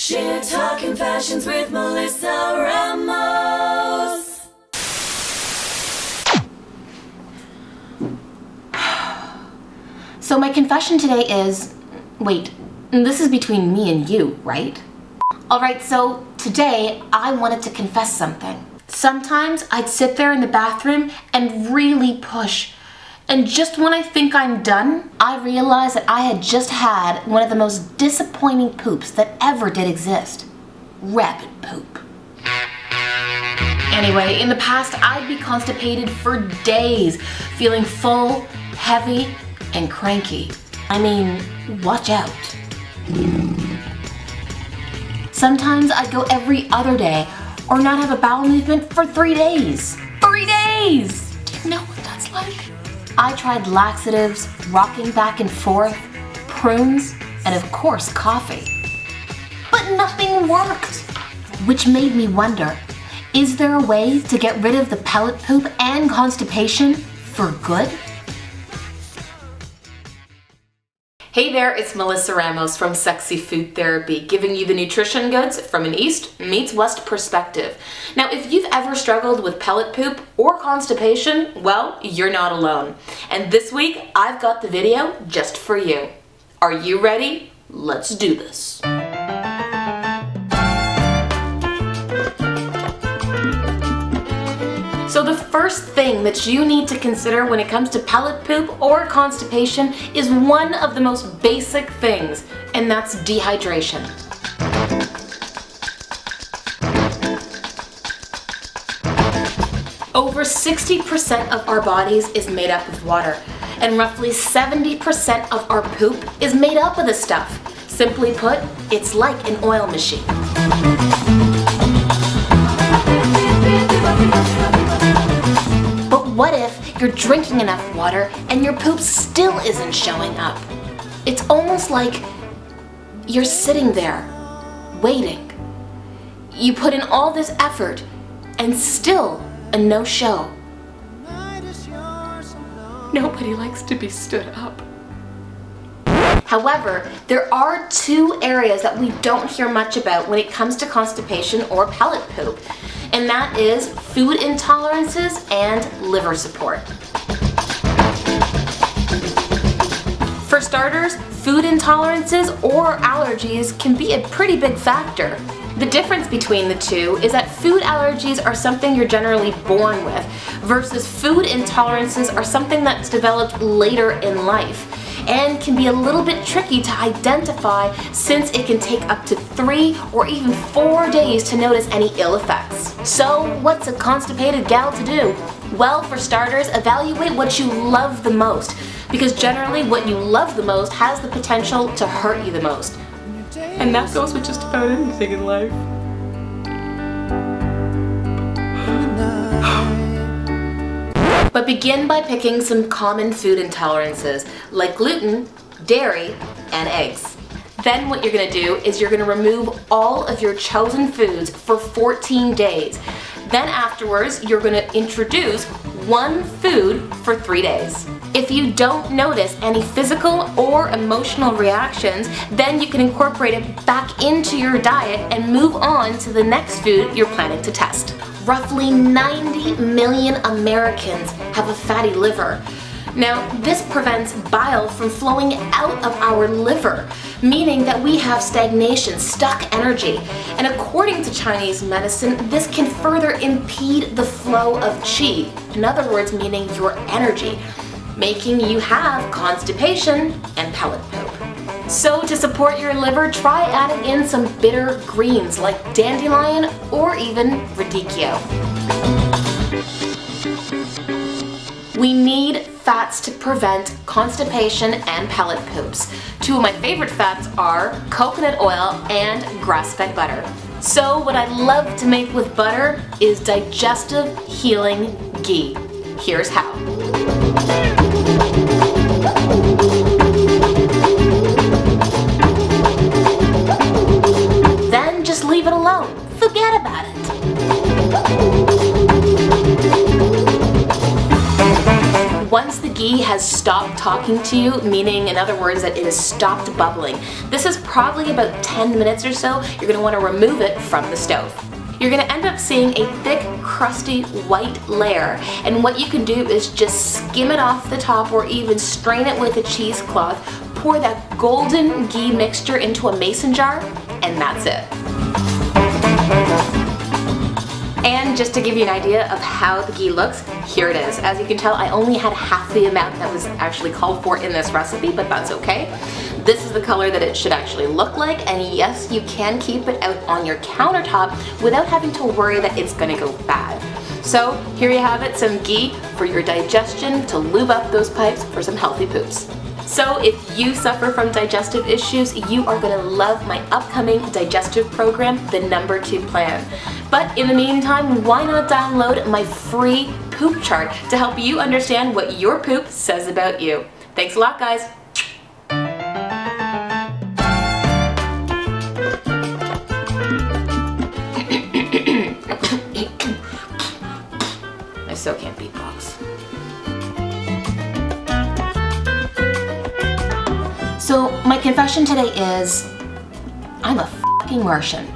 Share Talking Fashions with Melissa Ramos. So my confession today is, wait, this is between me and you, right? Alright, so today I wanted to confess something. Sometimes I'd sit there in the bathroom and really push. And just when I think I'm done, I realize that I had just had one of the most disappointing poops that ever did exist. Rapid poop. Anyway, in the past, I'd be constipated for days, feeling full, heavy, and cranky. I mean, watch out. Sometimes I'd go every other day, or not have a bowel movement for 3 days. 3 days! Do you know what that's like? I tried laxatives, rocking back and forth, prunes, and of course coffee. But nothing worked! Which made me wonder, is there a way to get rid of the pellet poop and constipation for good? Hey there, it's Melissa Ramos from Sexy Food Therapy, giving you the nutrition goods from an East meets West perspective. Now, if you've ever struggled with pellet poop or constipation, well, you're not alone. And this week, I've got the video just for you. Are you ready? Let's do this. So the first thing that you need to consider when it comes to pellet poop or constipation is one of the most basic things, and that's dehydration. Over 60% of our bodies is made up of water, and roughly 70% of our poop is made up of this stuff. Simply put, it's like an oil machine. But what if you're drinking enough water and your poop still isn't showing up? It's almost like you're sitting there, waiting. You put in all this effort and still a no-show. Nobody likes to be stood up. However, there are two areas that we don't hear much about when it comes to constipation or pellet poop, and that is food intolerances and liver support. For starters, food intolerances or allergies can be a pretty big factor. The difference between the two is that food allergies are something you're generally born with, versus food intolerances are something that's developed later in life and can be a little bit tricky to identify since it can take up to 3 or even 4 days to notice any ill effects. So what's a constipated gal to do? Well, for starters, evaluate what you love the most, because generally what you love the most has the potential to hurt you the most. And that goes with just about anything in life. But begin by picking some common food intolerances, like gluten, dairy, and eggs. Then what you're going to do is you're going to remove all of your chosen foods for 14 days. Then afterwards, you're going to introduce one food for 3 days. If you don't notice any physical or emotional reactions, then you can incorporate it back into your diet and move on to the next food you're planning to test. Roughly 90 million Americans have a fatty liver. Now, this prevents bile from flowing out of our liver, meaning that we have stagnation, stuck energy. And according to Chinese medicine, this can further impede the flow of qi, in other words, meaning your energy, making you have constipation and pellet poop. So to support your liver, try adding in some bitter greens like dandelion or even radicchio. We need fats to prevent constipation and pellet poops. Two of my favorite fats are coconut oil and grass-fed butter. So what I love to make with butter is digestive healing ghee. Here's how. Then just leave it alone. Forget about it. once the ghee has stopped talking to you, meaning in other words that it has stopped bubbling, this is probably about 10 minutes or so, you're going to want to remove it from the stove. You're going to end up seeing a thick, crusty, white layer, and what you can do is just skim it off the top or even strain it with a cheesecloth, pour that golden ghee mixture into a mason jar, and that's it. And just to give you an idea of how the ghee looks, here it is. As you can tell, I only had half the amount that was actually called for in this recipe, but that's okay. This is the color that it should actually look like, and yes, you can keep it out on your countertop without having to worry that it's gonna go bad. So here you have it, some ghee for your digestion to lube up those pipes for some healthy poops. So if you suffer from digestive issues, you are going to love my upcoming digestive program, the No. 2 Plan. But in the meantime, why not download my free poop chart to help you understand what your poop says about you. Thanks a lot, guys. I still can't beatbox. So my confession today is, I'm a fucking Martian.